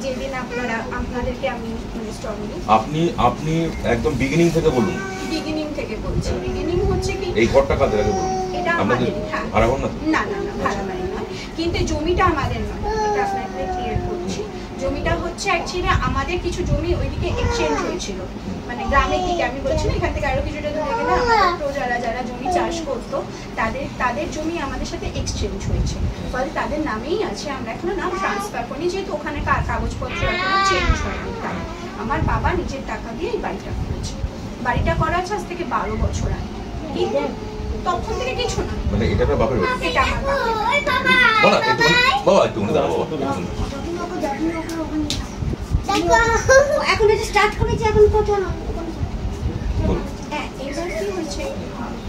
যেদিন আপনাদেরকে আমি মানে স্ট্রংলি আপনি একদম বিগিনিং থেকে বলুন। বিগিনিং থেকে বলছি। বিগিনিং হচ্ছে কি, এই ঘরটা কাদের আগে বলুন? এটা আমাদের। হ্যাঁ, ভাড়া ঘর না? না না না, ভাড়া বাড়ি নয়, কিন্তু জমিটা আমাদের নয়, এটা আপনাকে ক্লিয়ার করছি। জমিটা হচ্ছে অ্যাকচুয়ালি আমাদের কিছু জমি ওইদিকে এক্সচেঞ্জ হয়েছিল, মানে গ্রামের দিকে। আমি বলছি না, এখান থেকে আরো কিছুটা দূরে গেলে আমাদের যারা জমি চাষ করতো তাদের জমি আমাদের সাথে এক্সচেঞ্জ হয়েছে, ফলে তাদের নামেই আছে। আমরা এখনো নাম ট্রান্সফার করি, যেহেতু ওখানে কাগজপত্র এখনো চেঞ্জ হয়নি। তাই আমার বাবা নিজের টাকা দিয়ে এই বাড়িটা করেছে। বাড়িটা করা আছে আজ থেকে 12 বছর আগে, কিন্তু তখন থেকে কিছু না। মানে এটা আপনার বাপের বাড়ি? এটা আমার বাবা একটু দাঁড়াও। এখন এটা স্টার্ট করেছি, এখন কত না। হ্যাঁ, এবার কি হয়েছে,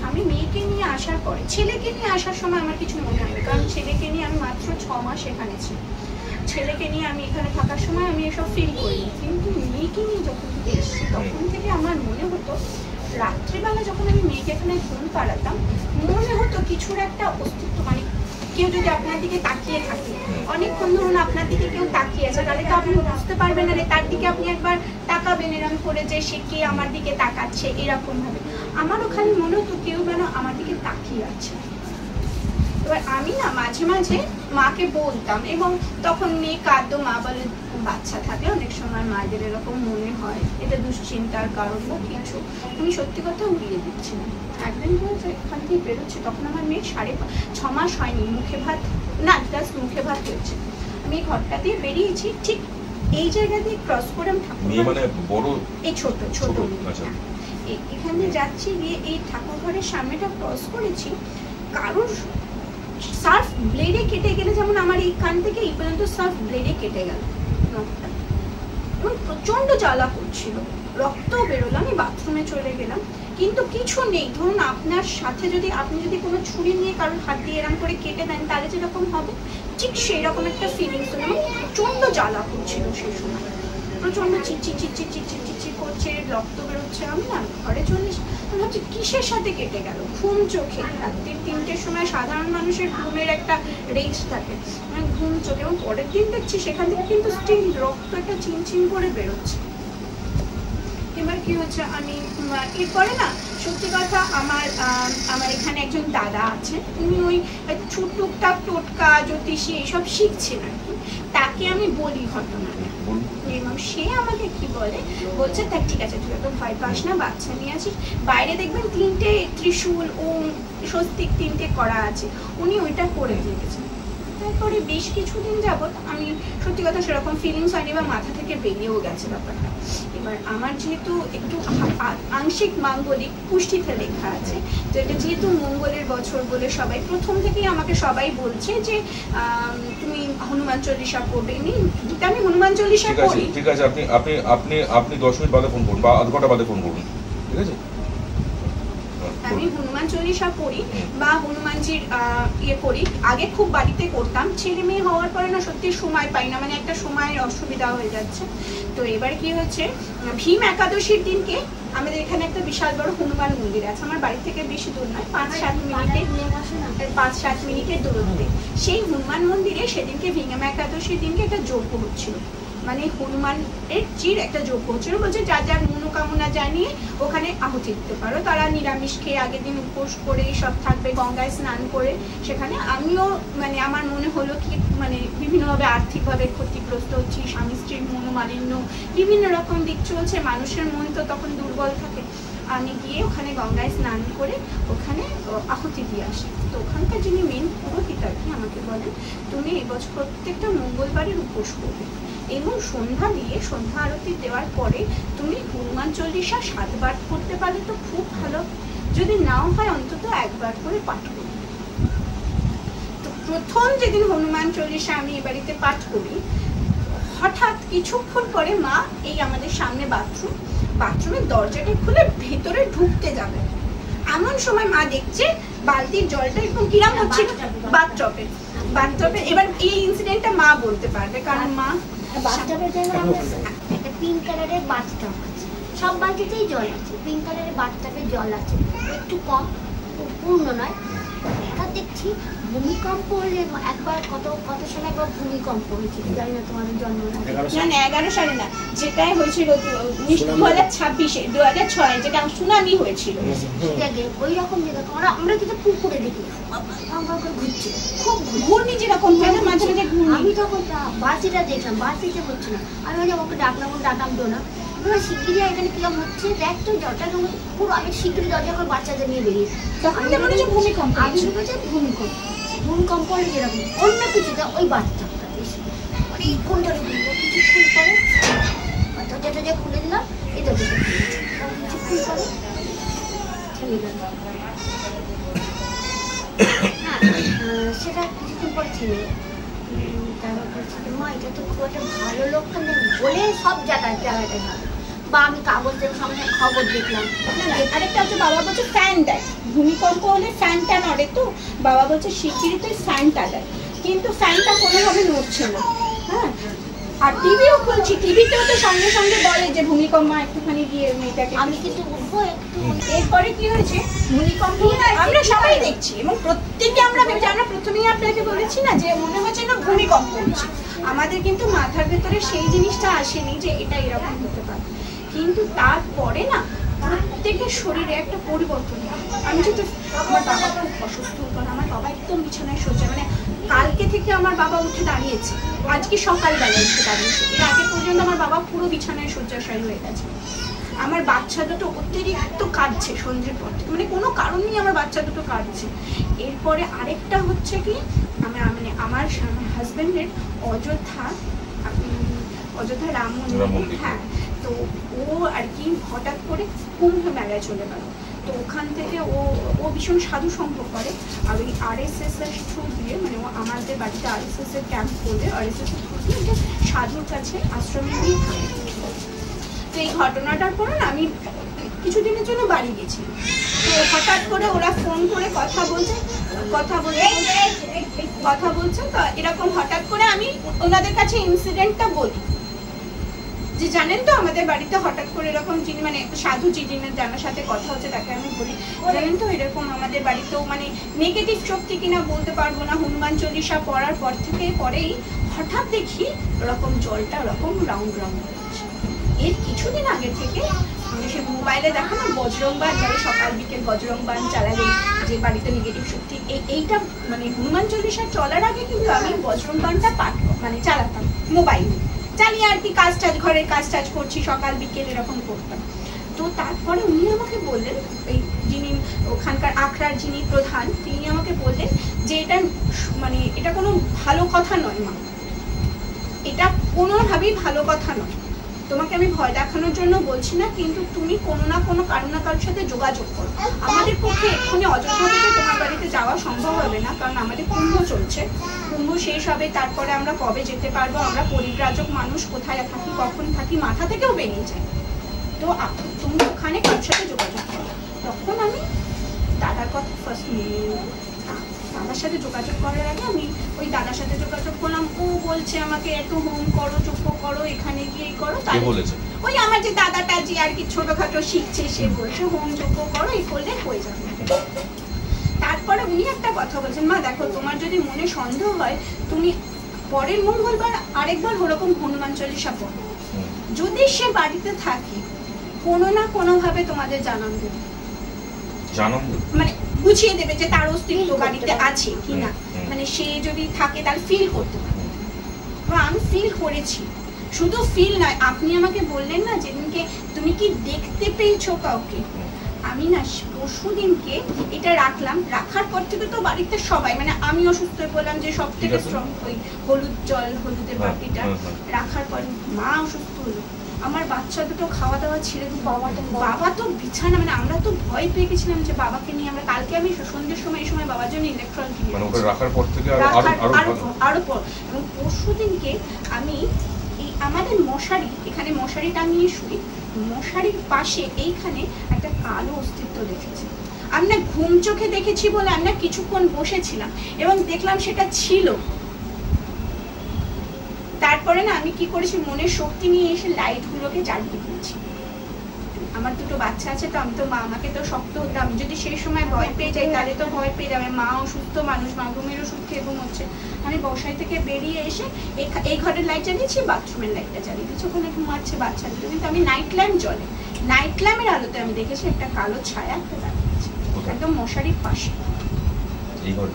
আমি মেয়েকে নিয়ে আসার পরে, ছেলেকে নিয়ে আসার সময় আমার কিছু মনে হয়নি, কারণ ছেলেকে নিয়ে আমি মাত্র 6 মাস এখানে ছিলাম। ছেলেকে নিয়ে আমি এখানে থাকার সময় আমি এসব ফিল করিনি, কিন্তু মেয়েকে নিয়ে যখন এসেছি তখন থেকে আমার মনে হতো, রাত্রিবেলা যখন আমি মেয়েকে এখানে ঘুম পাড়াতাম, মনে হতো কিছুর একটা অস্তিত্ব, মানে কেউ যদি আপনার দিকে তাকিয়ে থাকে, অনেকক্ষণ ধরুন আপনার দিকে কেউ তাকিয়ে আছে, তাহলে তো আপনি বুঝতে পারবেন না, তার দিকে আপনি একবার তাকাবেন এরকম করে যে সে কে আমার দিকে তাকাচ্ছে, এরকম ভাবে। আমারও খালি মনে হতো কেউ যেন আমার দিকে তাকিয়ে আছে। এবার আমি না মাঝে মাঝে মাকে বলতাম, এবং তখন মেয়ে কাঁদতো, মা বলে বাচ্চা থাকে অনেক সময় মায়েদের এরকম মনে হয়, এটা দুশ্চিন্তার কারণ বা কিছু। আমি সত্যি কথা উড়িয়ে দিচ্ছিলাম। একদিন হয়েছে এখান থেকে বেরোচ্ছে, তখন আমার মেয়ে 6.5 মাস হয়নি, মুখে ভাত না, জাস্ট মুখে ভাত হয়েছে। আমি ঘরটা দিয়ে বেরিয়েছি, ঠিক এই জায়গা দিয়ে ক্রস করে আমি ঠাকুর, মানে বড় এই ছোট এখানে যাচ্ছি, গিয়ে এই ঠাকুর ঘরের সামনেটা ক্রস করেছি, কারোর সার্ফ ব্লেডে কেটে গেলে যেমন আমার এই কান থেকে এই পর্যন্ত সার্ফ ব্লেডে কেটে গেল নখটা, এবং প্রচন্ড জ্বালা করছিল, রক্ত বেরোলো। আমি বাথরুমে চলে গেলাম, কিন্তু কিছু নেই। ধরুন আপনার সাথে যদি আপনি কোনো ছুরি নিয়ে কারোর হাত দিয়ে এরকম করে কেটে দেন, তাহলে যেরকম হবে ঠিক সেই রকম একটা ফিলিংস হলো। এবং প্রচন্ড জ্বালা করছিল সেই সময়, প্রচন্ড চিচি করছে, রক্ত বেরোচ্ছে। আমি না ঘরে চলে এসে আমি ভাবছি কিসের সাথে কেটে গেল। ঘুম চোখে, রাত্রির 3টের সময় সাধারণ মানুষের ঘুমের একটা রেঞ্জ থাকে, ঘুম চোখে। এবং পরের দিন দেখছি সেখান থেকে কিন্তু স্টিল রক্ত একটা চিনচিন করে বেরোচ্ছে। এবার কি হচ্ছে, আমি এরপরে না সত্যি কথা, আমার এখানে একজন দাদা আছে, উনি ওই টুকটাক টোটকা জ্যোতিষী এইসব শিখছেন আর কি। তাকে আমি বলি ঘটনাটা, এবং সে আমাকে কি বলছে, দেখ ঠিক আছে, তুই তো ভয় পাস না, বাচ্চা নিয়ে আছিস, বাইরে দেখবেন 3টে ত্রিশূল ও স্বস্তিক 3টে করা আছে, উনি ওইটা করে দিয়েছেন। তারপরে বেশ কিছুদিন যাবত আমি সত্যি কথা সেরকম ফিলিংস হয়নি, বা মাথা থেকে বেরিয়েও গেছে ব্যাপারটা। এবার আমার যেহেতু একটু আংশিক মাঙ্গলিক পুষ্টিতে লেখা আছে, তো এটা যেহেতু মঙ্গলের বছর বলে সবাই প্রথম থেকেই আমাকে সবাই বলছে যে তুমি হনুমান চল্লিশা পড়বে। আমি হনুমান চল্লিশা পড়ি। ঠিক আছে, আপনি 10 মিনিট বাদে ফোন করুন বা আধ ঘন্টা বাদে ফোন করুন, ঠিক আছে? আমি হনুমান চল্লিশা পড়ি বা হনুমানজির করি। আগে খুব বাড়িতে করতাম, ছেলে মেয়ে হওয়ার পরে না সত্যি সময় পাই না, মানে একটা সময়ের অসুবিধা হয়ে যাচ্ছে। তো এবার কি হচ্ছে, ভীম একাদশীর দিনকে আমাদের এখানে একটা বিশাল বড় হনুমান মন্দির আছে, আমার বাড়ি থেকে বেশি দূর নয়, 5-7 মিনিটের দূরত্বে। সেই হনুমান মন্দিরে সেদিনকে ভীম একাদশীর দিনকে একটা যজ্ঞ হচ্ছিল, মানে হনুমানের চির একটা যজ্ঞ হচ্ছিল। বলছে যার যার মনোকামনা জানিয়ে ওখানে আহুতি দিতে পারো। তারা নিরামিষ খেয়ে আগের দিন উপোস করে সব থাকবে, গঙ্গায় স্নান করে সেখানে। আমিও মানে আমার মনে হলো কি, মানে বিভিন্নভাবে আর্থিকভাবে ক্ষতিগ্রস্ত হচ্ছি, স্বামী স্ত্রীর মনোমালিন্য, বিভিন্ন রকম দিক চলছে, মানুষের মন তো তখন দুর্বল থাকে। আমি গিয়ে ওখানে গঙ্গায় স্নান করে ওখানে আহুতি দিয়ে আসি। তো ওখানকার যিনি মেন পুরোহিত আর কি আমাকে বলেন, তুমি এবছর প্রত্যেকটা মঙ্গলবারের উপোস করবে, এবং সন্ধ্যা আরতি দেওয়ার পরে তুমি হনুমান চল্লিশা 7 বার করতে পারলে তো খুব ভালো, যদি নাও হয় অন্তত 1 বার করে পাঠ করবে। তো প্রথম যেদিন হনুমান চল্লিশা আমি এ বাড়িতে পাঠ করি, হঠাৎ কিছুক্ষণ পরে মা এই আমাদের সামনে বাথরুমের দরজাটা খুলে ভেতরে ঢুকতে যাবে, এমন সময় মা দেখছে বালতির জলটা একদম কিরাম হচ্ছে বাথটবে। এবার এই ইনসিডেন্টটা মা বলতে পারবে, কারণ মা বাথটবের জায়গায় একটা পিঙ্ক কালারের বাথটব আছে, সব বালতিতেই জল আছে, পিঙ্ক কালারের বাথটবে জল আছে, একটু কম, পূর্ণ নয়। হঠাৎ দেখছি ভূমিকম্প হলে একবার কত সালে একবার ভূমিকম্প হয়েছে, জানি না তোমাদের জন্ম না 11 সালে না, যেটাই হয়েছিল 2026-এ 2006 যেটা সুনামি হয়েছিল, ওই রকম জায়গা আমরা কিন্তু পুকুরে দেখি ঘুরছে, খুব ঘূর্ণি যেরকম হয় না মাঝে মাঝে ঘূর্ণি। আমি তখন বাসিটা দেখলাম, বাসিতে হচ্ছে না, আমি ওকে ডাকলাম তো না, শিগগিরি এখানে কিরম হচ্ছে দেখ তো, দরজা পুরো আমি শিগগিরি দরজা করে বাচ্চাদের নিয়ে বেরিয়েছি। তখন মনে হচ্ছে ভূমিকম্প, আমি বলছি ভূমিকম্প হলে যেরকম অন্য কিছুটা ওই বাচ্চাটা এসে অনেকক্ষণ ধরে কিছুক্ষণ পরে দরজাটা খুলে দিলাম, এই দরজাটা কিছুক্ষণ পরে ছেড়ে গেল। হ্যাঁ সেটা কিছুক্ষণ পরে ছেড়ে গেল। তারপর বলছি মা এটা তো খুব একটা ভালো লক্ষণ নেই বলে সব জায়গাটা ভালো, বা আমি কাগজ দেখে সঙ্গে খবর দেখলাম। আরেকটা হচ্ছে বাবা বলছে ফ্যান দেয়, ভূমিকম্প হলে ফ্যানটা নড়ে, তো বাবা বলছে শিগগিরি তুই ফ্যানটা দেয়, কিন্তু ফ্যানটা কোনোভাবে নড়ছে না। হ্যাঁ, আর টিভিও খুলছি, টিভিতেও তো সঙ্গে সঙ্গে বলে যে ভূমিকম্প, একটুখানি গিয়ে মেয়েটাকে। আমি কিন্তু উঠবো একটু। এরপরে কি হয়েছে, ভূমিকম্প আমরা সবাই দেখছি এবং প্রত্যেকে আমরা প্রথমেই আপনাকে বলেছি না যে মনে হচ্ছে না ভূমিকম্প হচ্ছে, আমাদের কিন্তু মাথার ভেতরে সেই জিনিসটা আসেনি যে এটা এরকম হতে পারে। কিন্তু তারপরে না প্রত্যেকের শরীরে একটা পরিবর্তন হয়। আমি যেটা, আমার বাবা খুব অসুস্থ হতো, আমার বাবা একদম বিছানায় শয্যা, মানে কালকে থেকে আমার বাবা উঠে দাঁড়িয়েছে, আজকে সকালবেলা উঠে দাঁড়িয়েছে, এর আগে পর্যন্ত আমার বাবা পুরো বিছানায় শয্যাশায়ী হয়ে গেছে। আমার বাচ্চা দুটো অতিরিক্ত কাঁদছে সন্ধ্যের পর থেকে, মানে কোনো কারণ নেই আমার বাচ্চা দুটো কাঁদছে। এরপরে আরেকটা হচ্ছে কি, আমার হাজবেন্ডের অযোধ্যা রাম মন্দির, হ্যাঁ, তো ও আর কি হঠাৎ করে কুম্ভ মেলায় চলে গেল। তো ওখান থেকে ও ভীষণ সাধু সংঘ করে, আর ওই RSS এর থ্রু দিয়ে, মানে ও আমাদের বাড়িতে RSS এর ক্যাম্প করলে RSS এর থ্রু দিয়ে সাধুর কাছে আশ্রমে গিয়ে থাকে। তো এই ঘটনাটার পরে না আমি কিছুদিনের জন্য বাড়ি গেছি, তো হঠাৎ করে ওরা ফোন করে কথা বলছে, তো এরকম হঠাৎ করে আমি ওনাদের কাছে ইনসিডেন্টটা বলি যে জানেন তো আমাদের বাড়িতে হঠাৎ করে এরকম যিনি মানে সাধু যিনি যার সাথে কথা হচ্ছে তাকে আমি বলি জানেন তো এরকম আমাদের বাড়িতেও মানে নেগেটিভ শক্তি কিনা বলতে পারবো না, হনুমান চল্লিশা পড়ার পর থেকে পরেই হঠাৎ দেখি ওরকম জলটা ওরকম রাউন্ড হচ্ছে। এর কিছুদিন আগে থেকে মানে সে মোবাইলে দেখো না বজরংবান, যারা সকাল বিকেল বজরংবান চালালে যে বাড়িতে নেগেটিভ শক্তি, এইটা মানে হনুমান চল্লিশা চলার আগে কিন্তু আমি বজরংবানটা মানে চালাতাম, মোবাইলে চালিয়ে আর কি ঘরের কাজ টাজ করছি, সকাল বিকেল এরকম করতাম। তো তারপরে উনি আমাকে বললেন, এই যিনি ওখানকার আখড়ার যিনি প্রধান, তিনি আমাকে বললেন যে এটা কোনো ভালো কথা নয় মা, এটা কোনোভাবেই ভালো কথা নয়, তোমাকে আমি ভয় দেখানোর জন্য বলছি না, কিন্তু তুমি কোনো না কোনো কারো না কারোর সাথে যোগাযোগ করো। আমাদের পক্ষে এক্ষুনি অযোধ্যা থেকে তোমার বাড়িতে যাওয়া সম্ভব হবে না, কারণ আমাদের কুম্ভ চলছে, কুম্ভ শেষ হবে, তারপরে আমরা কবে যেতে পারবো, আমরা পরিব্রাজক মানুষ, কোথায় থাকি কখন থাকি মাথা থেকেও বেরিয়ে যায়, তো তুমি ওখানে কারোর সাথে যোগাযোগ করো। তখন আমি দাদার কথা ফার্স্ট মেনে নিলাম, দাদার সাথে যোগাযোগ করার আগে আমি ওই দাদার সাথে যোগাযোগ করলাম, ও বলছে আমাকে এত হোম করো, যজ্ঞ করো, এখানে গিয়ে করো, তাই বলেছে ওই আমার যে দাদাটা যে আর কি ছোটখাটো শিখছে সে বলছে হোম যজ্ঞ করো, এই করলে হয়ে যাবে। তারপরে উনি একটা কথা বলছেন, মা দেখো তোমার যদি মনে সন্দেহ হয় তুমি পরের মঙ্গলবার আরেকবার ওরকম হনুমান চল্লিশা পড়ো, যদি সে বাড়িতে থাকে কোনো না কোনো ভাবে তোমাদের জানাবে, মানে বুঝিয়ে দেবে যে তার অস্তিত্ব বাড়িতে আছে কিনা, মানে সে যদি থাকে তার ফিল করতে পারে। আমি ফিল করেছি, শুধু ফিল নয়, আপনি আমাকে বললেন না যেদিনকে তুমি কি দেখতে পেয়েছো কাউকে, আমি না পরশু দিনকে এটা রাখার পর থেকে তো বাড়িতে সবাই, মানে আমি অসুস্থ হয়ে পড়লাম, যে সব থেকে স্ট্রং ওই হলুদের বাটিটা রাখার পর মা অসুস্থ হলো, আমার বাচ্চা দুটো খাওয়া দাওয়া ছেড়ে দিল, বাবা তো বিছানা, মানে আমরা তো ভয় পেয়ে গেছিলাম যে বাবাকে নিয়ে আমরা, কালকে আমি সন্ধ্যের সময় এই সময় বাবার জন্য ইলেকট্রল কিনে রাখার পর থেকে আরো পর, এবং পরশু দিনকে আমি আমাদের মশারি, এখানে মশারি টাঙিয়ে শুই, মশারির পাশে এইখানে একটা কালো অস্তিত্ব দেখেছি। আমি না ঘুম চোখে দেখেছি বলে আমি না কিছুক্ষণ বসেছিলাম এবং দেখলাম সেটা ছিল। তারপরে না আমি কি করেছি, মনের শক্তি নিয়ে এসে লাইট গুলোকে জ্বালিয়ে দিয়েছি, আমার দুটো বাচ্চা আছে, তো আমি তো মা, আমাকে তো শক্ত হতে, আমি যদি সেই সময় ভয় পেয়ে যাই তাহলে তো ভয় পেয়ে যাবে। মা অসুস্থ মানুষ, মা ঘুমের ওষুধ খেয়ে ঘুমোচ্ছে। আমি বসাই থেকে বেরিয়ে এসে এই ঘরের লাইট জ্বালিয়েছি, বাথরুমের লাইটটা জ্বালিয়ে দিচ্ছি, ওখানে ঘুমাচ্ছে বাচ্চা দুটো, কিন্তু আমি নাইট ল্যাম্প জ্বলে, নাইট ল্যাম্পের আলোতে আমি দেখেছি একটা কালো ছায়া একটা দাঁড়িয়েছে একদম মশারির পাশে। এই ঘরে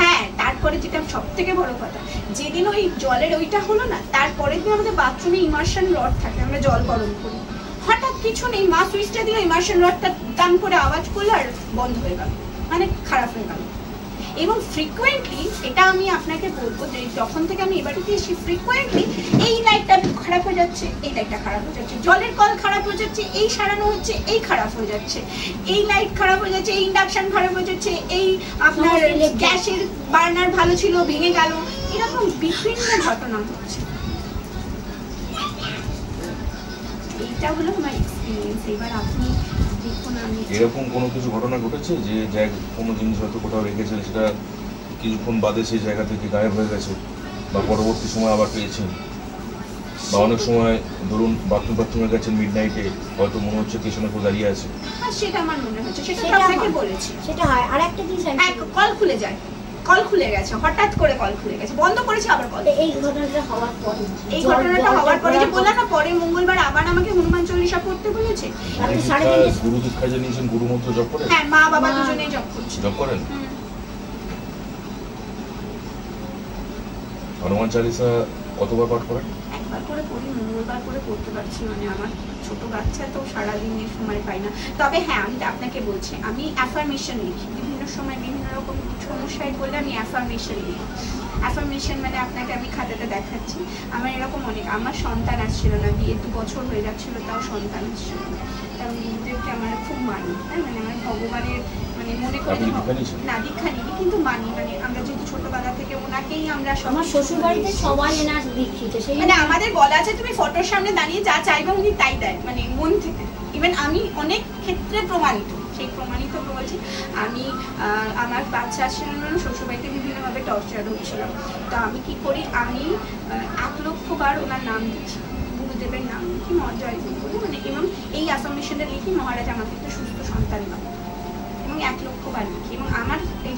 হ্যাঁ, তারপরে যেটা সব থেকে বড় কথা, যেদিন ওই জলের ওইটা হলো না, তারপরের দিন আমাদের বাথরুমে ইমার্শন রড থাকে, আমরা জল গরম করি। হঠাৎ কিছু নেই, মা সুইচটা দিল, ইমার্শন রডটা টান করে আওয়াজ করলো আর বন্ধ হয়ে গেল, মানে খারাপ হয়ে গেল। এবং ফ্রিকোয়েন্টলি, এটা আমি আপনাকে বলবো যে যখন থেকে আমি এবারেতে এসে ফ্রিকোয়েন্টলি এই লাইটটা খারাপ হয়ে যাচ্ছে, এই লাইটটা খারাপ হয়ে যাচ্ছে, জলের কল খারাপ হয়ে যাচ্ছে, এই সারানো হচ্ছে, এই খারাপ হয়ে যাচ্ছে, এই লাইট খারাপ হয়ে যাচ্ছে, এই ইন্ডাকশন খারাপ হয়ে যাচ্ছে, এই আপনার গ্যাসের বার্নার ভালো ছিল ভেঙে গেল, এরকম বিভিন্ন ঘটনা হচ্ছে। এইটা হলো আমার এক্সপিরিয়েন্স। এবার আপনি দেখুন, আমি এরকম কোনো কিছু ঘটনা ঘটেছে যে কোনো জিনিস হয়তো কোথাও রেখেছেন, সেটা কিছুক্ষণ বাদে সেই জায়গা থেকে গায়েব হয়ে গেছে, বা পরবর্তী সময় আবার পেয়েছেন, বা অনেক সময় ধরুন বাথরুমে গেছেন মিডনাইটে, হয়তো মনে হচ্ছে পেছনে কেউ দাঁড়িয়ে আছে? সেটা আমার মনে হচ্ছে, সেটা আপনাকে বলেছি। সেটা হয়। আর একটা জিনিস, কল খুলে যায়, কল খুলে গেছে, হঠাৎ করে কল খুলে গেছে, বন্ধ করেছে আবার কল। এই ঘটনাটা হওয়ার পরে, যে বললাম না, পরে মঙ্গলবার আবার আমাকে হনুমান চল্লিশা পড়তে বলেছে। গুরু দীক্ষা যে নিয়েছেন, গুরু মন্ত্র জপ করেন? হ্যাঁ, মা বাবা দুজনেই জপ করছে। জপ করেন? হনুমান চালিসা কতবার পাঠ করেন? একবার করে পড়ি, মঙ্গলবার করে পড়তে পারছি, মানে আমার ছোট বাচ্চা তো সারাদিনের সময় পাই না। তবে হ্যাঁ, আমি আপনাকে বলছি, আমি অ্যাফার্মেশন লিখি, বিভিন্ন সময় বিভিন্ন রকম সমস্যায় বললে আমি অ্যাফার্মেশন লিখি। অ্যাফার্মেশন মানে আপনাকে আমি খাতাটা দেখাচ্ছি, আমার এরকম অনেক, আমার সন্তান আসছিল না, বিয়ে 2 বছর হয়ে যাচ্ছিল, তাও সন্তান আসছিল না। কারণ গুরুদেবকে আমার খুব মানি, হ্যাঁ, মানে আমার ভগবানের, মানে মনে করি না দীক্ষা নিই, কিন্তু মানি, মানে আমরা যেহেতু ছোটবেলা থেকে ওনাকেই আমরা, আমার শ্বশুর বাড়িতে সবাই এনার দীক্ষিত, মানে আমাদের বলা আছে তুমি ফটোর সামনে দাঁড়িয়ে যা চাইবে উনি তাই দেয়, মানে মন থেকে। ইভেন আমি অনেক ক্ষেত্রে প্রমাণিত, সেই প্রমাণিত বলছি। আমি আমার বাচ্চা আসছিল না, শ্বশুরবাড়িতে বিভিন্নভাবে টর্চার হচ্ছিলাম, তো আমি কি করি, আমি 1 লক্ষ বার ওনার নাম দিচ্ছি, গুরুদেবের নাম লিখি, জয় গুরু, মানে এবং এই অ্যাফার্মেশনটা লিখি, মহারাজ আমাকে একটা সুস্থ সন্তান দাও, এবং 1 লক্ষ বার লিখি। এবং আমার এই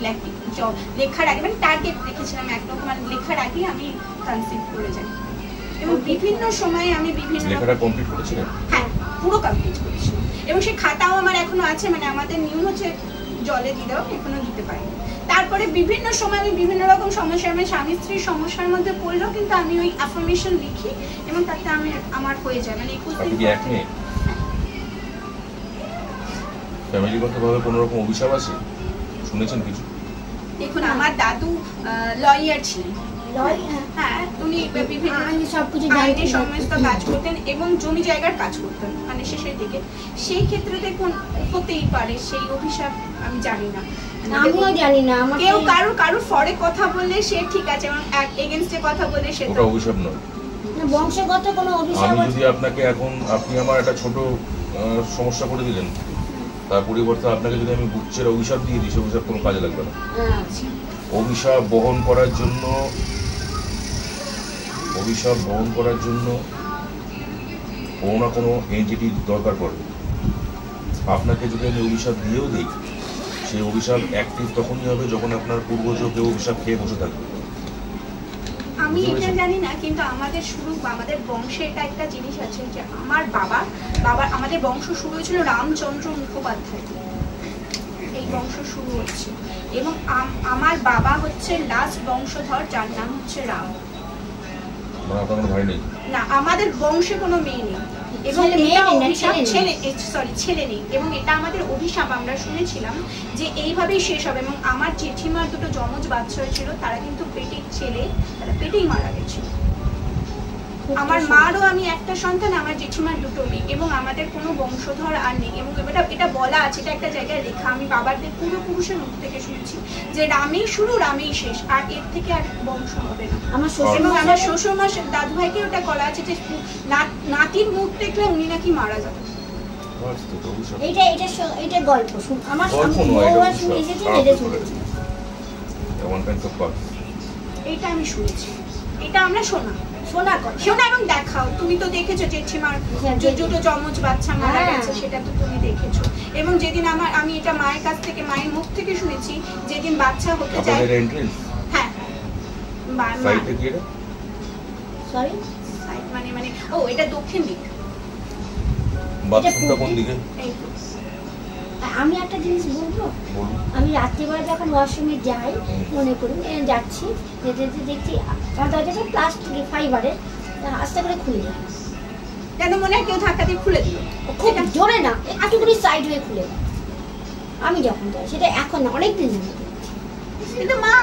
লেখার আগে, মানে টার্গেট রেখেছিলাম 1 লক্ষ বার লেখার আগে আমি কনসিভ করে যাই। এবং বিভিন্ন সময়ে আমি বিভিন্ন লেখাটা কমপ্লিট করেছিলেন? হ্যাঁ, পুরো কমপ্লিট করেছিলাম, এবং সেই খাতাও আমার এখনো আছে, মানে আমাদের নিয়ম হচ্ছে জলে দিয়ে দাও, এখনো দিতে পারি। তারপরে বিভিন্ন সময় আমি বিভিন্ন রকম সমস্যা, আমি স্বামী স্ত্রীর সমস্যার মধ্যে পড়লেও কিন্তু আমি ওই অ্যাফার্মেশন লিখি, এবং তাতে আমার হয়ে যায়, মানে 21 দিন। ফ্যামিলিগতভাবে কোনো রকম অভিশাপ আছে, শুনেছেন কিছু? দেখুন, আমার দাদু লয়ার ছিলেন, হ্যাঁ, উনি বিভিন্ন সবকিছু আইনের সমস্ত কাজ করতেন এবং জমি জায়গার কাজ করতেন, মানে শেষের দিকে। সেই ক্ষেত্রে দেখুন হতেই পারে সেই অভিশাপ, আমি জানি না, আমিও জানি না। কেউ কারোর ফরে কথা বললে সে ঠিক আছে, এবং এগেইনস্টে কথা বললে সে ওটা অভিশাপ নয়, বংশগত কোনো অভিশাপ। আমি যদি আপনাকে এখন, আপনি আমার একটা ছোট সমস্যা করে দিলেন, তার পরিবর্তে আপনাকে যদি আমি গুচ্ছের অভিশাপ দিয়ে দিই, সে অভিশাপ কোনো কাজে লাগবে না। অভিশাপ বহন করার জন্য কোনো না কোনো এন্টিটির দরকার পড়ে। আপনাকে যদি আমি অভিশাপ দিয়েও দিই, সেই অভিশাপ অ্যাক্টিভ তখনই হবে যখন আপনার পূর্বজ কেউ অভিশাপ খেয়ে বসে থাকবে। আমি এটা জানি না, কিন্তু আমাদের আমাদের বংশে এটা একটা জিনিস আছে যে আমার বাবা আমাদের বংশ শুরু হয়েছিল রামচন্দ্র মুখোপাধ্যায়, এই বংশ শুরু হচ্ছে, এবং আমার বাবা হচ্ছে লাস্ট বংশধর, যার নাম হচ্ছে রাম। ভাই নেই না, আমাদের বংশে কোনো মেয়ে নেই, এবং ছেলে নেই, এবং এটা আমাদের অভিশাপ। আমরা শুনেছিলাম যে এইভাবেই শেষ হবে, এবং আমার জেঠিমার 2টো যমজ বাচ্চা হয়েছিল, তারা কিন্তু পেটের ছেলে, তারা পেটেই মারা গেছিল। আমার মারও আমি একটা সন্তান, আমার জেঠিমার 2টো মেয়ে, এবং আমাদের কোনো বংশধর আর নেই। এবং এটা বলা আছে, এটা একটা জায়গায় লেখা, আমি বাবাদের পূর্বপুরুষের মুখ থেকে শুনেছি যে রামেই শুরু রামেই শেষ, আর এর থেকে আর বংশ হবে না। এবং আমার শ্বশুর মা দাদু ভাইকে ওটা করা আছে যে নাতির মুখ দেখলে উনি নাকি মারা যাবে। এটা গল্প আমার এটা আমি শুনেছি। এটা আমরা শোনা এবং দেখাও। তুমি তো দেখেছো জেঠিমার দুটো যমজ বাচ্চা মারা গেছে, সেটা তো তুমি দেখেছো। এবং যেদিন আমি এটা মায়ের কাছ থেকে, মায়ের মুখ থেকে শুনেছি, যেদিন বাচ্চা হতে যায়, হ্যাঁ মানে ও এটা দক্ষিণ দিক। আমি একটা জিনিস বলবো, আমি রাত্রিবেলা যখন ওয়াশরুমে যাই, মনে করি যাচ্ছি, যেতে যেতে দেখছি আমার দরজাটা প্লাস্টিকের ফাইবারের, আস্তে করে খুলে যায়, যেন মনে হয় কেউ ধাক্কা দিয়ে খুলে দিল, খুব জোরে না, একটু করে সাইড হয়ে খুলে যায়। আমি যখন যাই, সেটা এখন না, অনেকদিন ধরে। কিন্তু মা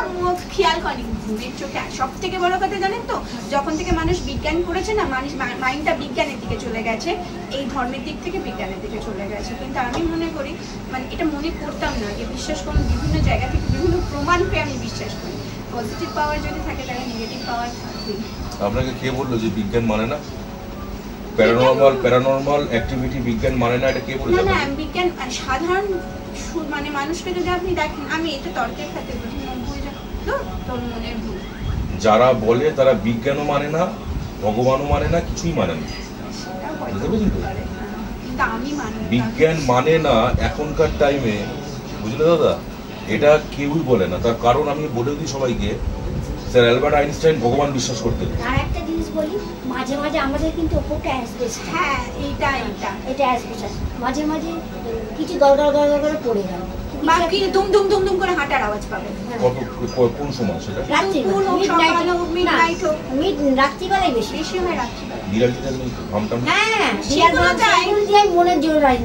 খেয়াল করেনি ঘুমের চোখে। সব থেকে বড় কথা জানেন তো, যখন থেকে মানুষ বিজ্ঞান করেছে না, মানুষ মাইন্ডটা বিজ্ঞানের দিকে চলে গেছে, এই ধর্মের দিক থেকে বিজ্ঞানের দিকে চলে গেছে। কিন্তু আমি মনে করি, মানে এটা মনে করতাম না, যে বিশ্বাস করুন বিভিন্ন জায়গা থেকে বিভিন্ন প্রমাণ পেয়ে আমি বিশ্বাস করি, পজিটিভ পাওয়ার যদি থাকে তাহলে নেগেটিভ পাওয়ার থাকবেই। আপনাকে কে বললো যে বিজ্ঞান মানে না? প্যারানরমাল অ্যাক্টিভিটি বিজ্ঞান মানে না, এটা কে বললো? না বিজ্ঞান সাধারণ মানে মানুষকে যদি আপনি দেখেন, আমি এটা তর্কের খাতে বলছি, তোর মনের ভুল। যারা বলে তারা বিজ্ঞানও মানে না, ভগবানও মানে না, কিছুই মানে না। বিজ্ঞান মানে না এখনকার টাইমে, বুঝলে দাদা, এটা কেউই বলে না। তার কারণ আমি বলে দিই সবাইকে, স্যার অ্যালবার্ট আইনস্টাইন ভগবান বিশ্বাস করতেন। আর একটা জিনিস বলি, মাঝে মাঝে আমাদের কিন্তু ওপরটা অ্যাসবেস্টাস, হ্যাঁ এটা অ্যাসবেস্টাস, মাঝে মাঝে কিছু গড়গড় গড়গড় করে পড়ে গেল, বাকি দুম দুম দুম দুম করে হাঁটার আওয়াজ পাবে। কোন সময় সেটা? রাত্রিবেলায় বেশি হয়, রাত্রিবেলা। বিড়াল টিড়াল নেই, ভামটাম? হ্যাঁ, মনের জোর হয়,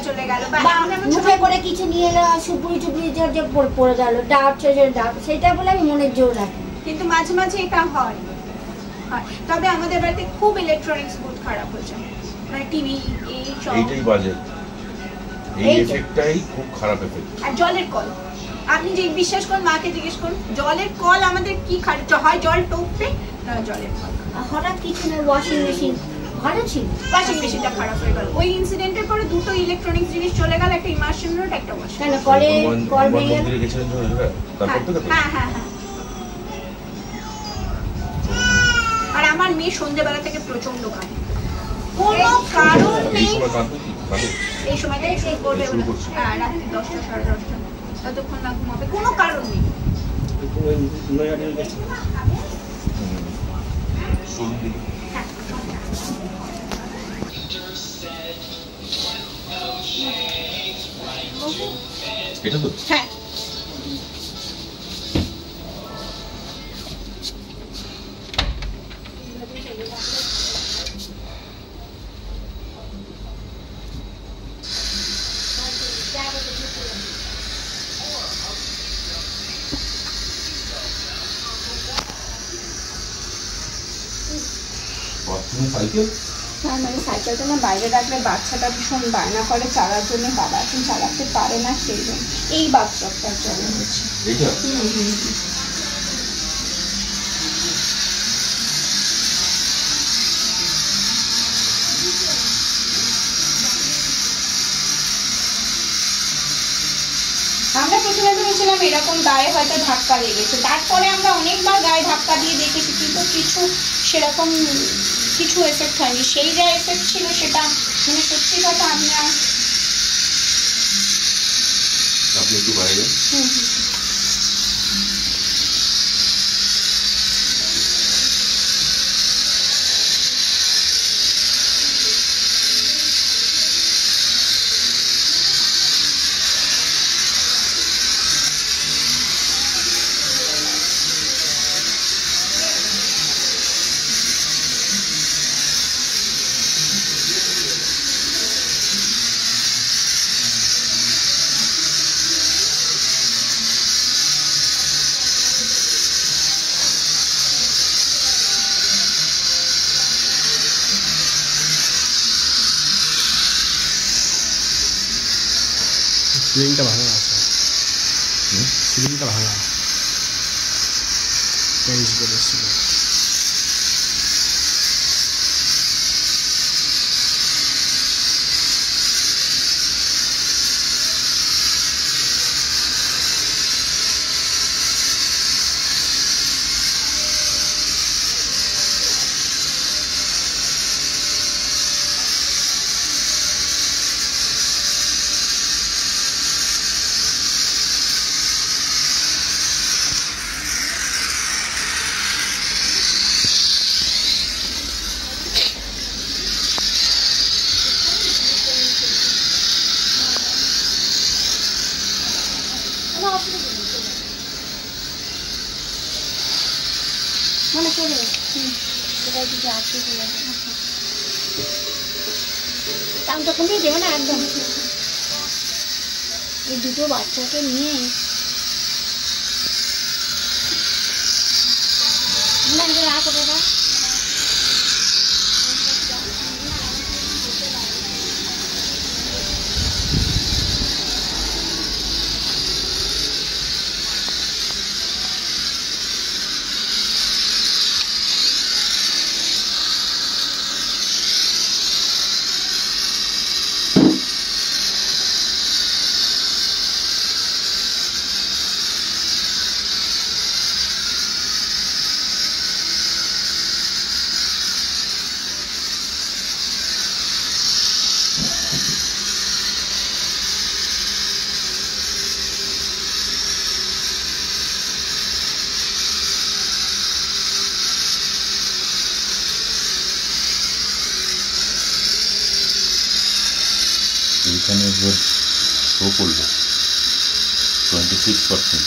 চলে গেল, মুখে করে কিছু নিয়ে এলো, সুপুরি টুপুরি পড়ে গেল, ডাব ডাব, সেটা বলে আমি মনের জোর রাখি। কিন্তু মাঝে মাঝে এটা হয়। তবে আমাদের বাড়িতে খুব ইলেকট্রনিক্স বহুত খারাপ হয়েছে, মানে টিভি, এইটাই বাজে, এই এফেক্টটাই খুব খারাপ এফেক্ট। আর জলের কল, আপনি যে বিশ্বাস করুন, মাকে জিজ্ঞেস করুন, জলের কল আমাদের কি খারাপ হয়, জল টপবে না জলের কল। হঠাৎ কিছু না, ওয়াশিং মেশিন ভালো ছিল, ওয়াশিং মেশিনটা খারাপ হয়ে গেল। ওই ইনসিডেন্টের পরে দুটো ইলেকট্রনিক্স জিনিস চলে গেল, একটা ইমার্শন রোড, একটা ওয়াশিং। কেন কলে কল ভেঙে গেল? হ্যাঁ হ্যাঁ হ্যাঁ। আর আমার মেয়ে সন্ধ্যেবেলা থেকে প্রচন্ড কাঁদে, কোনো কারণ নেই। এই সময়টা শুরু করবে রাত্রি 10টা সাড়ে 10টা, ততক্ষণ না ঘুমাবে, কোনো কারণ নেই। এটা তো হ্যাঁ সাইকেল, হ্যাঁ মানে সাইকেলটা না বাইরে রাখলে বাচ্চাটা ভীষণ বায়না করে চালার জন্য, বাবা এখন চালাতে পারে না, সেই জন্য এই বাথটবটার জন্য হচ্ছে। আমরা প্রথমে ভেবেছিলাম এরকম গায়ে হয়তো ধাক্কা লেগেছে, তারপরে আমরা অনেকবার গায়ে ধাক্কা দিয়ে দেখেছি, কিন্তু কিছু সেরকম কিছু এফেক্ট হয়নি। সেই যা এফেক্ট ছিল সেটা মানে সত্যি কথা আপনি একটু বাইরে। সিলিংটা ভাঙা আছে, সিলিংটা ভাঙা, প্যারিস বলেছিল। মানে চলে কোথায় কিছু আছে দাম তো কমিয়ে দেবে না একদম। এই দুটো বাচ্চাকে নিয়ে রাখো দাদা। এইখানে এবার শো করলো 26%,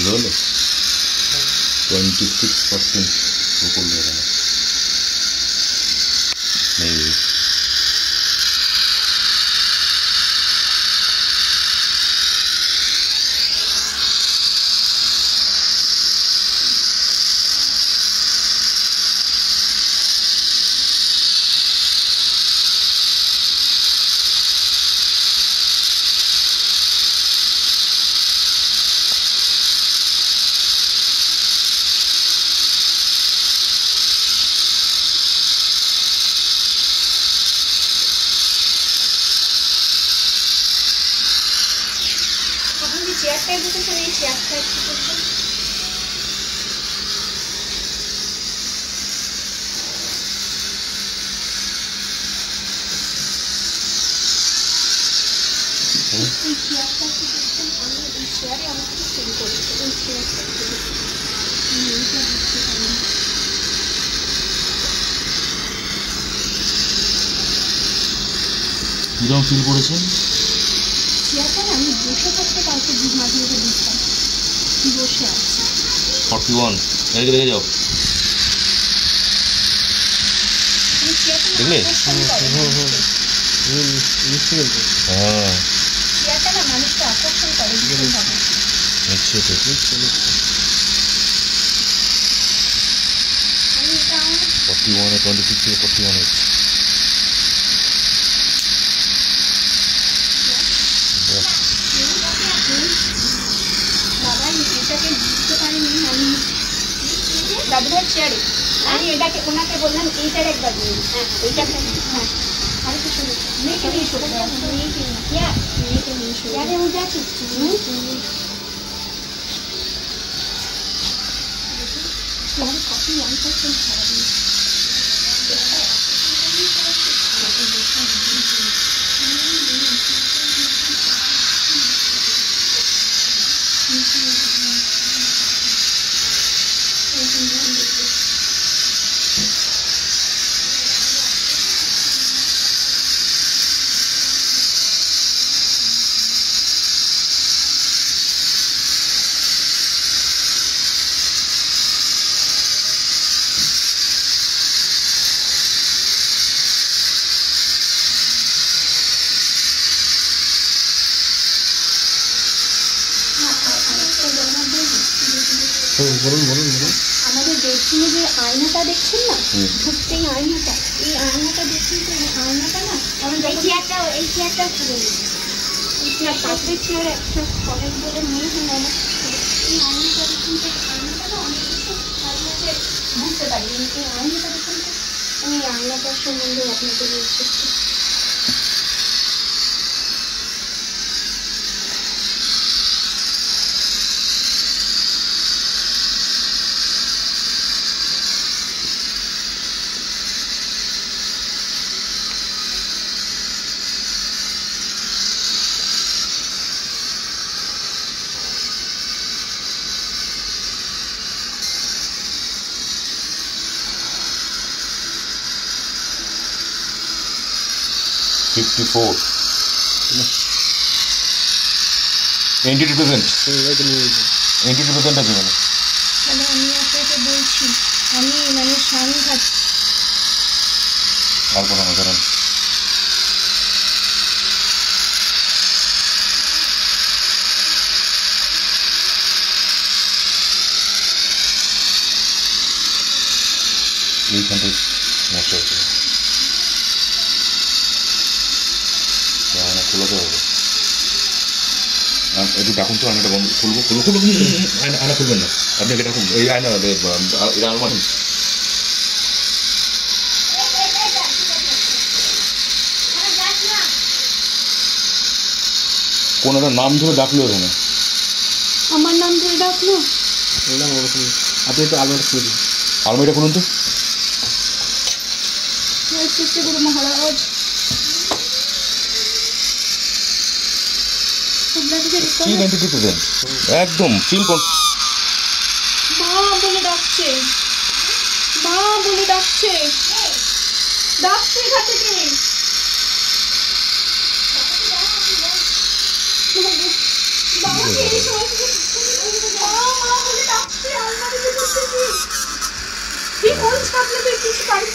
বুঝতে 26% শো করলো এখানে। মেবি চেয়ারটায় বসেছেন, এই চেয়ারটা একটু করবেন। এই চেয়ারটা একটু করছেন, আমি এই চেয়ারে আমাকে ফিল করেছি, এই চেয়ারটা কিরকম ফিল করেছেন? চেয়ারটা আমি বসে থাকতে কাউকে মাঝে মাঝে বুঝতাম বসে আছে। 41 এদিকে দেখে যাও, দেখলে? হ্যাঁ চেয়ারটা না মানুষকে আকর্ষণ করে ভীষণভাবে। আচ্ছা তো 41 26 থেকে 41 দাদুভাই চেয়ারে আমি এটাকে ওনাকে বললাম এইটার একবার নিয়ে, হ্যাঁ এইটাকে, হ্যাঁ আর কিছু মেয়েকে নিয়ে ছোট মেয়েকে নিয়ে চেয়ারে আমি যাচ্ছি কপি 1% ছাড়া দিয়ে আমাদের বেডরুমে যে আয়নাটা দেখছেন না, ঢুকতেই আয়নাটা, এই আয়নাটা দেখছেন তো, এই আয়নাটা না এই চেয়ারটা না পাশের চেয়ারে একটা কলেজ বলে মনে হয় না, এই আয়নাটা দেখুন তো, আয়নাটা না অনেক কিছু ভালোভাবে বুঝতে পারি। এই আয়নাটা দেখুন তো, আমি এই আয়নাটার সম্বন্ধে আপনাকে বলছি। 54 NT represent এন্টিটি প্রেজেন্ট আছে মানে তাহলে আমি আপনাকে বলছি, আমি মানে সাংঘাত আর কোনো না ধরেন এইখানটায় সমস্যা হচ্ছে আয়না খোলাতে হবে। একটু ডাকুন তো, আয়নাটা বন্ধ খুলবো খুলবো খুলবো আয়না খুলবেন না আপনি, এটা ডাকুন এই আয়না এটা আলমারি। কোন একটা নাম ধরে ডাকলো এখানে, আমার নাম ধরে ডাকলো। বললাম ওরকম আপনি একটু আলমারিটা খুলে দিন। আলমারিটা খুলুন তো। শ্রী গুরু মহারাজ, কি এন্টিটি প্রেজেন্ট একদম ফিল কর। মা বলে ডাকছে, মা বলে ডাকছে, ডাকছে এখান থেকে। বাবাকে এই সময় মা মা বলে ডাকছে, আলমারিতে ঢুকতেছি। কি বলছে আপনাদের কিছু পারি?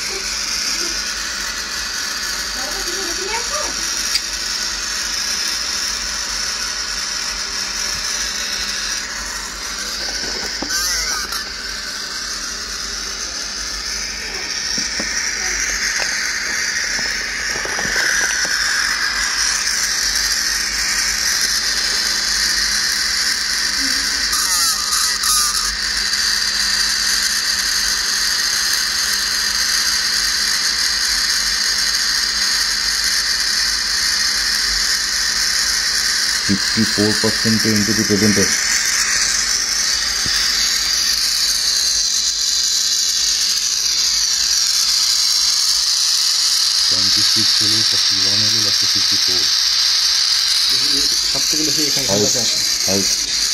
$54% এন্টিটি প্রেজেন্ট আছে। সব থেকে বেশি এখানে আছে। হাউস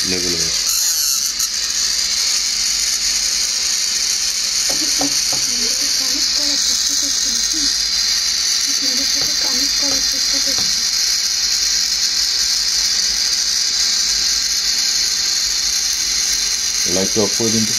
লেভেল আছে। লাইটটা অফ করে দিন তো।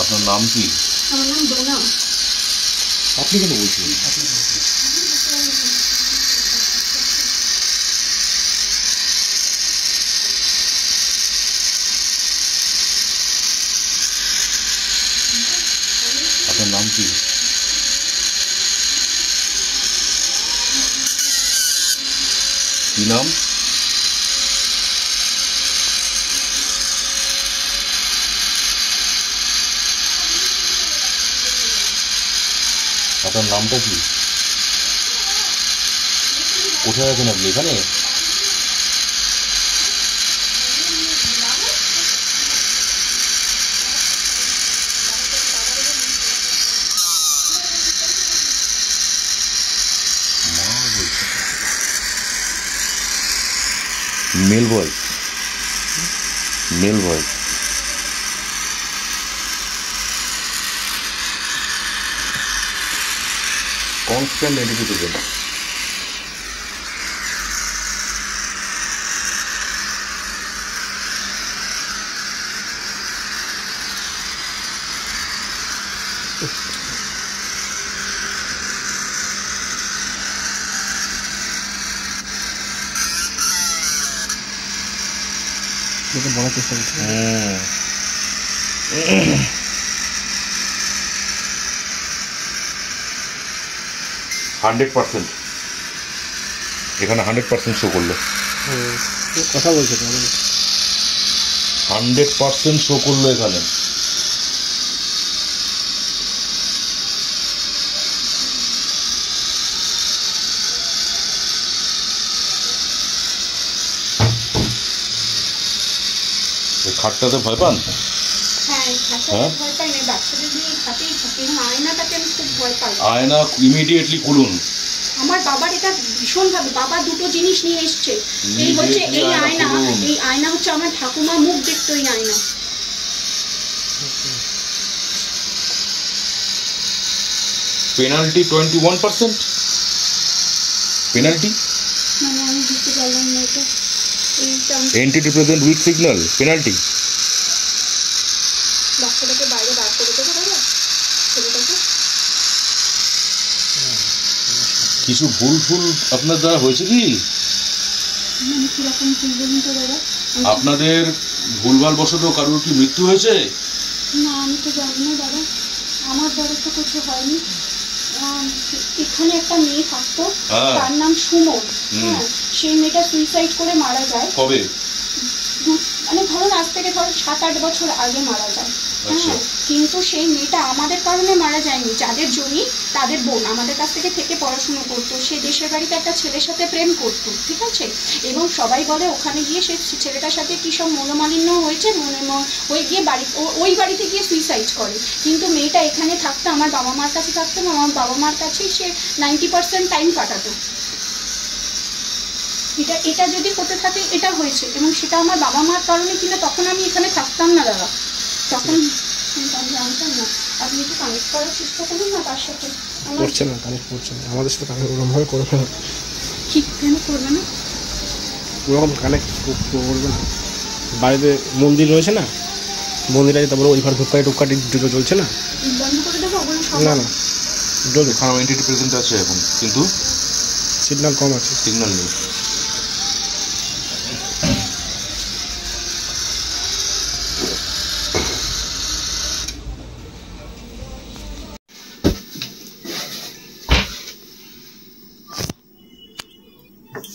আপনার নাম কি? আমার নাম ডোনা। আপনি কেন বলছেন? আপনার নাম কি? কি নাম? আপনার নামটা কি? কোথায় আছেন আপনি? এখানে? Male boy, male boy. Constant entity present. দেখে বলার চেষ্টা করছি। 100% এখানে 100% শো করলো। কথা বলছে 100% শো করলো এখানে। খাটটাতে ভয় পান? ভয় পাই না, বাচ্চাদের দিয়ে খাটেই থাকি। আয়নাটাকে আমি খুব ভয় পাই। আয়না ইমিডিয়েটলি খুলুন। আমার বাবার এটা ভীষণ ভাবে, বাবা দুটো জিনিস নিয়ে এসছে। এই হচ্ছে এই আয়না, এই আয়না হচ্ছে আমার ঠাকুমা মুখ দেখতো এই আয়না। পেনাল্টি 21%, পেনাল্টি মানে আমি বুঝতে পারলাম না এটা। এইটা entity present weak signal, penalty. বাচ্চাটাকে বাইরে বার করে দেবো দাদা, ছেলেটাকে। কিছু ভুল আপনার দ্বারা হয়েছে কি? মানে কিরকম ভুল বলুন তো দাদা? আপনাদের ভুলভাল বশত কারোর কি মৃত্যু হয়েছে? না আমি তো জানি না দাদা, আমার দ্বারা তো কিছু হয়নি। এখানে একটা মেয়ে থাকতো, তার নাম সুমন। হ্যাঁ, সেই মেয়েটা সুইসাইড করে মারা যায়। কবে? মানে ধরুন আজ থেকে ধরুন 7-8 বছর আগে মারা যায়। হ্যাঁ, কিন্তু সেই মেয়েটা আমাদের কারণে মারা যায়নি, যাদের জমি তাদের বোন আমাদের কাছ থেকে পড়াশুনো করতো। সে দেশের বাড়িতে একটা ছেলের সাথে প্রেম করতো, ঠিক আছে, এবং সবাই বলে ওখানে গিয়ে সে ছেলেটার সাথে কী সব মনোমালিন্য হয়েছে, হয়ে গিয়ে ওই বাড়িতে গিয়ে সুইসাইড করে। কিন্তু মেয়েটা এখানে থাকতো, আমার বাবা মার কাছে থাকতো, আমার বাবা মার কাছেই সে 90% টাইম কাটাতো। এটা যদি হতে থাকে এটা হয়েছে, এবং সেটা আমার বাবা মার কারণে কিনা তখন আমি এখানে থাকতাম না দাদা, তখন আমি জানতাম না। আপনি একটু কানেক্ট করার চেষ্টা করুন না তার সাথে। করছে না, কানেক্ট করছে না, আমাদের সাথে কানেক্ট ওরকমভাবে করবে না। ঠিক কেন করবে না? ওরকম কানেক্ট করবে না। বাড়িতে মন্দির রয়েছে না, মন্দিরে তারপরে ওই ঘর টুককাটি চলছে না, বন্ধ করে দেবো ওগুলো সব? না না, চলবে। ওখানে এন্টিটি প্রেজেন্ট আছে এখন, কিন্তু সিগন্যাল কম আছে, সিগন্যাল নেই।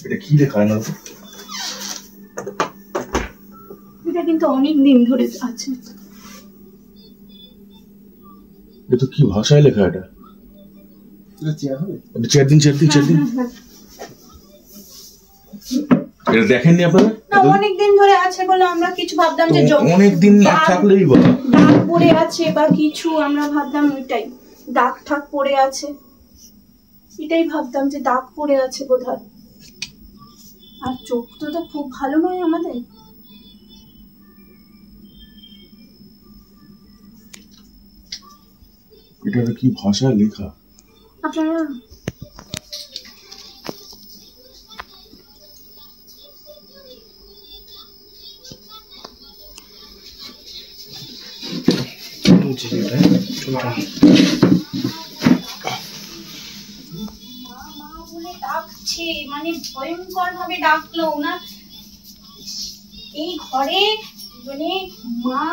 এটা কি লেখা না? এটা কিন্তু অনেক দিন ধরে আছে। এটা কি ভাষায় লেখা? এটা চেয়ার দিন। এটা দেখেননি আপনারা? অনেক দিন ধরে আছে বলে আমরা কিছু ভাবতাম যে অনেক দিন থাকলেই বলা দাগ পড়ে আছে বা কিছু, আমরা ভাবতাম ওইটাই দাগ ঠাক পড়ে আছে, এটাই ভাবতাম যে দাগ পড়ে আছে বোধহয়। আর চোখ তো খুব ভালো নয় আমাদের। এটা কি ভাষায় লেখা আপনারা ডাকছে, মানে ভয়ঙ্কর ভাবে ডাকলো ওনার এই ঘরে, মানে মা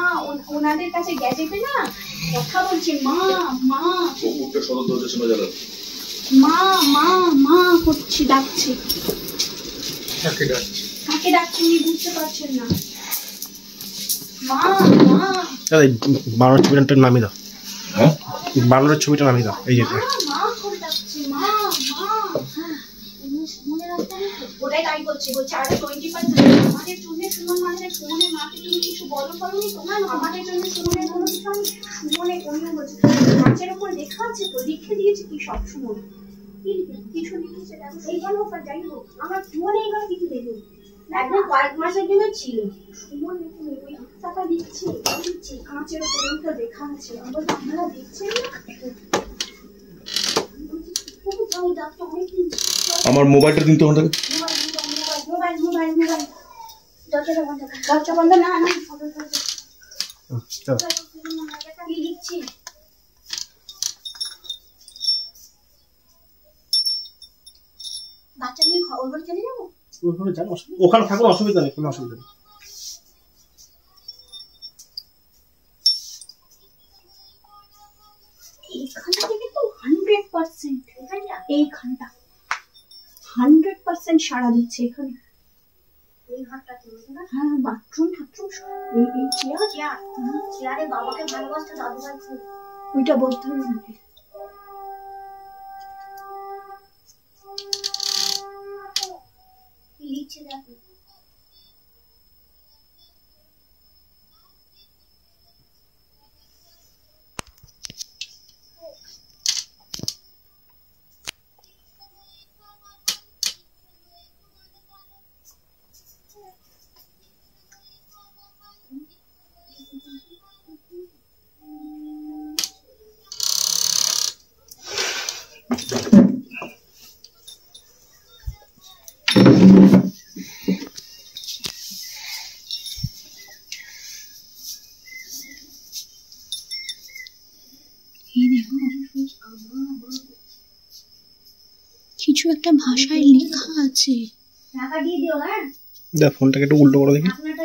ওনাদের কাছে গ্যাজেটে না কথা বলছে, মা মা মা মা মা করছে, ডাকছে। কাকে ডাকছে উনি বুঝতে পারছেন না। মা মা বানর ছবিটা নামিয়ে দাও, হ্যাঁ বানরের ছবিটা নামিয়ে দাও। এই যে মা করে ডাকছে, মা মা। ওটাই তাই বলছে, আরে 20% আমাদের জন্য সুমন, মানে সুমনের মাকে তুমি কিছু বলো বলনি তোমার, আমাদের জন্য সুমনের কোনো কিছু আমি সুমনে অন্য বলছে, গাছের উপর লেখা আছে তো, লিখে দিয়েছে কি সব সুমন কিছু লিখেছে, এইবার হোক আর যাই হোক আমার সুমনে এইবার কিছু দেখুন একদম কয়েক মাসের জন্য ছিল সুমন ওই টাকা দিচ্ছে কাঁচের উপর লেখা আছে, আপনারা দেখছেন না? আমার মোবাইলটা দিন তো আমাদের। মোবাইল দরজা বন্ধ না লিখছি। বাচ্চা নিয়ে ওর বাড়ি চলে যাবো, ওখানে থাকলে অসুবিধা নেই, কোনো অসুবিধা নেই। এইখানটা থেকে তো 100% এইখানটা 100% সাড়া দিচ্ছে এখানে। এই ঘরটা হ্যাঁ, বাথরুম ঠাথরুম এই চেয়ারে বাবাকে ভালোবাসতে দাদু ভাই খুব, ওইটা বলতে হবে নাকি? লিখছে দেখো ভাষায় লেখা আছে। টাকা দিয়ে দিও। হ্যাঁ দেখ ফোনটাকে একটু উল্টো করে দেখি, আপনারটা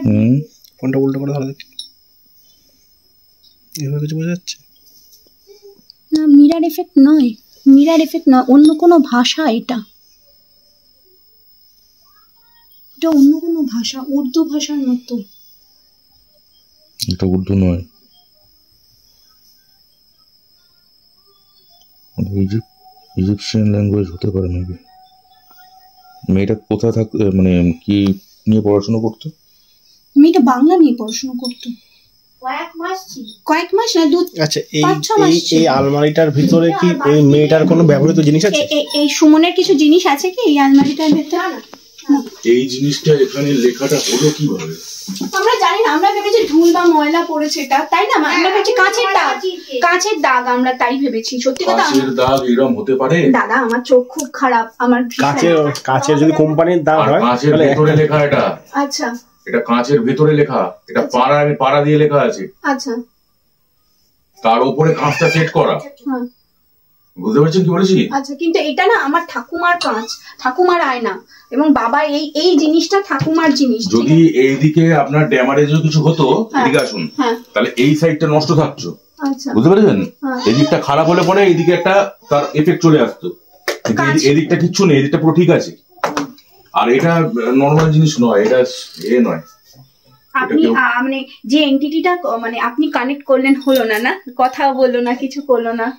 ফোনটা উল্টো করে ধরো দেখি, এভাবে কিছু বোঝা যাচ্ছে না, মিরার এফেক্ট নয়, মিরার এফেক্ট নয়, অন্য কোনো ভাষা। এটা এটা অন্য কোনো ভাষা, উর্দু ভাষার মতো। এটা উর্দু নয়, ইজিপশিয়ান ল্যাঙ্গুয়েজ হতে পারে নাকি। মেয়েটা কোথায় থাক, মানে কি নিয়ে পড়াশোনা করতো? মেয়েটা বাংলা নিয়ে পড়াশোনা করতো। কয়েক মাস না, আচ্ছা এই আলমারিটার ভিতরে কি ওই মেয়েটার কোনো ব্যবহৃত জিনিস আছে? এই সুমনের কিছু জিনিস আছে কি এই আলমারিটার ভেতরে? এই জিনিসটা এখানে লেখাটা হলো কিভাবে আমরা জানি না, আমরা ভেবেছি ধুল বা ময়লা পড়েছে এটা, তাই না? আমরা ভেবেছি কাঁচের দাগ, কাঁচের দাগ, আমরা তাই ভেবেছি। সত্যি কথা, কাঁচের দাগ এরকম হতে পারে? দাদা আমার চোখ খুব খারাপ, আমার কাঁচের যদি কোম্পানির দাগ হয়, কাঁচের ভেতরে লেখা এটা। আচ্ছা, এটা কাঁচের ভেতরে লেখা, এটা পাড়া দিয়ে লেখা আছে। আচ্ছা, তার উপরে কাঁচটা সেট করা, বুঝতে পারছেন কি বলেছি? আচ্ছা, কিন্তু এটা না আমার ঠাকুমার কাঁচ, ঠাকুমার আয়না, এবং বাবা এই জিনিসটা ঠাকুমার জিনিস। যদি এইদিকে আপনার ড্যামারেজও কিছু হতো, এদিকে আসুন, তাহলে এই সাইডটা নষ্ট থাকতো, বুঝতে পেরেছেন? এদিকটা খারাপ হলে পরে এইদিকে একটা তার এফেক্ট চলে আসতো। এদিকটা কিচ্ছু নেই, এদিকটা পুরো ঠিক আছে। আর এটা নর্মাল জিনিস নয়, এটা নয়। আপনি মানে যে এন্টিটিটা মানে আপনি কানেক্ট করলেন, হলো না, না কথা বললো না, কিছু করলো না,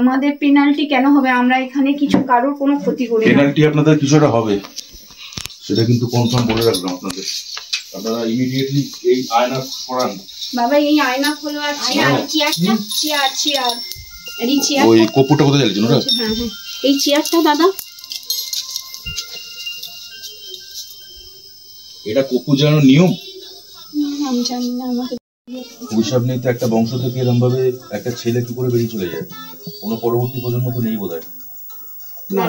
আমাদের পেনাল্টি কেন হবে? আমরা এখানে কিছু কারোর কোনো ক্ষতি করি না। পেনাল্টি আপনাদের কিছুটা হবে, সেটা কিন্তু কনফার্ম বলে রাখলাম আপনাদের। আপনারা ইমিডিয়েটলি এই আয়না সরান। বাবা এই আয়না খোলো। আর চেয়ারটা, চেয়ার এই চেয়ার, ওই কপুরটা কোথায় জ্বালিয়েছেন ওটা? হ্যাঁ, এই চেয়ারটা দাদা, এটা কপুর জ্বালানোর নিয়ম? আমি জানি না, আমাকে হিসাব নেই তো একটা বংশ থেকে এরকম ভাবে একটা ছেলে কি করে বেরিয়ে চলে যায়, কোনো পরবর্তী প্রজন্ম তো নেই বোধহয়। না,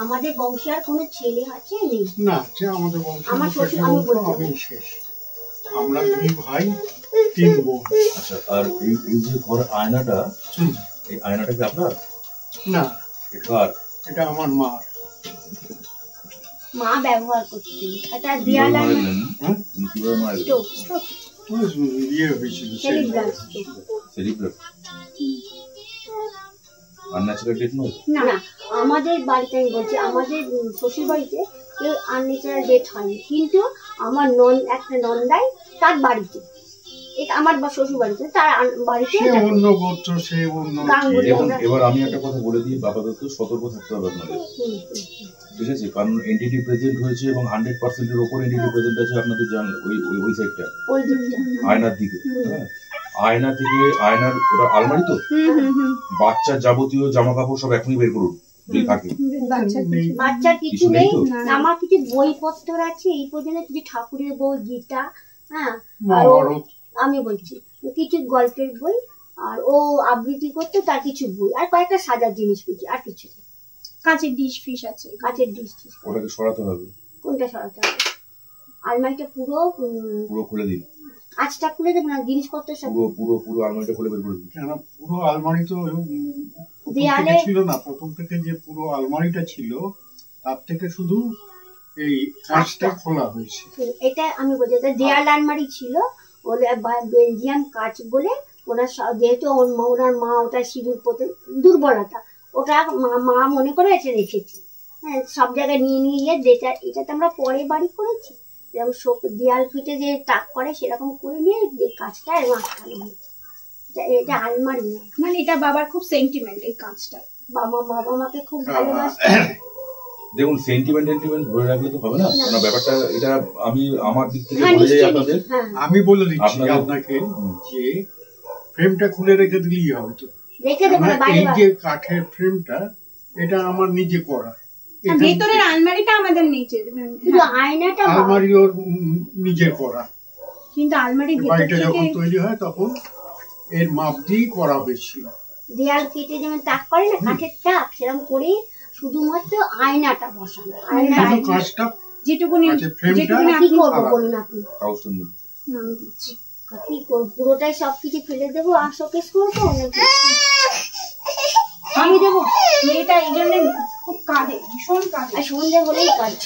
আমাদের বংশে আর কোনো ছেলে আছে নেই। না, সে আমাদের বংশ, আমার শ্বশুর, আমি বলতে শেষ, আমরা 2 ভাই 3 বোন। আচ্ছা, আর এই যে ঘর আয়নাটা, এই আয়নাটা কি আপনার? না, এটা আমার মা ব্যবহার করতেন। এটা দেয়াল ইয়ে হয়েছিল, না, আমাদের বাড়িতে আমি বলছি, আমাদের শ্বশুর বাড়িতে কেউ আনন্যাচারাল ডেথ হয়নি, কিন্তু আমার একটা নন্দাই তার বাড়িতে, এটা আমার শ্বশুর বাড়িতে, তার বাড়িতে অন্য গোত্র, সে অন্য। এবার আমি একটা কথা বলে দিই, বাবাদের তো সতর্ক থাকতে হবে আপনাদের, ঠিক আছে? কারণ এনটিটি প্রেজেন্ট হয়েছে এবং 100% এর উপর এনটিটি প্রেজেন্ট আছে আপনাদের জানেন, ওই সাইডটা আয়নার দিকে। হ্যাঁ, আয়না থেকে, আয়নার ওটা আলমারি তো, বাচ্চার যাবতীয় জামা কাপড় সব এখনই বের করুন যদি থাকে। বাচ্চার কিছু নেই, আমার কিছু বইপত্র আছে, এই পর্যন্ত কিছু ঠাকুরের বই, গীতা, হ্যাঁ, আমি বলছি কিছু গল্পের বই, আর ও আবৃত্তি করতো তার কিছু বই, আর কয়েকটা সাজার জিনিস কিছু, আর কিছু কাঁচের ডিশ ফিশ আছে, কাঁচের ডিশ ফিশ। ওটাকে সরাতে হবে। কোনটা সরাতে হবে? আলমারিটা পুরো খুলে দিন। কাঁচটা খুলে দেবো না, জিনিসপত্র সব পুরো আলমারিটা খুলে বের করে দিন। কেন পুরো আলমারি তো দেয়ালে ছিল না, প্রথম থেকে যে পুরো আলমারিটা ছিল তার থেকে শুধু এই কাঁচটা খোলা হয়েছে। এটা আমি বলছি, এটা দেয়াল আলমারি ছিল, ওটা বেলজিয়াম কাঁচ বলে, ওরা যেহেতু ওনার মা ওটা সিঁদুর পথে দুর্বলতা, ওটা মা মনে করে এটা রেখেছি। হ্যাঁ, সব জায়গায় নিয়ে গিয়ে, যেটা এটা তো আমরা পরে বাড়ি করেছি, যেরকম দেয়াল ফিটে যে তাক করে সেরকম করে নিয়ে কাঁচটা এবং আটকানো হয়েছে। এটা আলমারি না, মানে এটা বাবার খুব সেন্টিমেন্ট এই কাঁচটা। বাবা মাকে খুব ভালোবাসত। দেখুন, সেন্টিমেন্ট ধরে রাখলে তো হবে না, কারণ ব্যাপারটা এটা আমি আমার দিক থেকে বলে যাই আপনাদের। আমি বলে দিচ্ছি আপনাকে যে ফ্রেমটা খুলে রেখে দিলেই হবে। তো এই যে কাঠের ফ্রেমটা, এটা আমার নিজে করা, ভেতরের আলমারিটা আমাদের নিজের, আয়নাটা আলমারিও নিজের করা, কিন্তু আলমারি বাড়িটা যখন তৈরি হয় তখন এর মাপ দিয়ে করা হয়েছিল। দেয়াল কেটে যেমন তাক করে না কাঠের টাক, সেরকম করে শুধুমাত্র আয়নাটা বসানো। কাজটা যেটুকুনি কি করবো বলুন আপনি? কি করবো, পুরোটাই সবকিছু ফেলে দেবো আর শোকেস করবো? আমি দেবো মেয়েটা এই জন্য খুব কাঁদে, ভীষণ কাঁদে। আর সন্ধ্যে হলেই কাঁদে।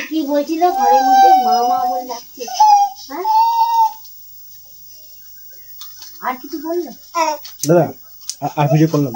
কি বলছিল ঘরের মধ্যে মা মা বলে ডাকছে? হ্যাঁ, আর কিছু বললো? দাদা আর ভিডিও করলাম।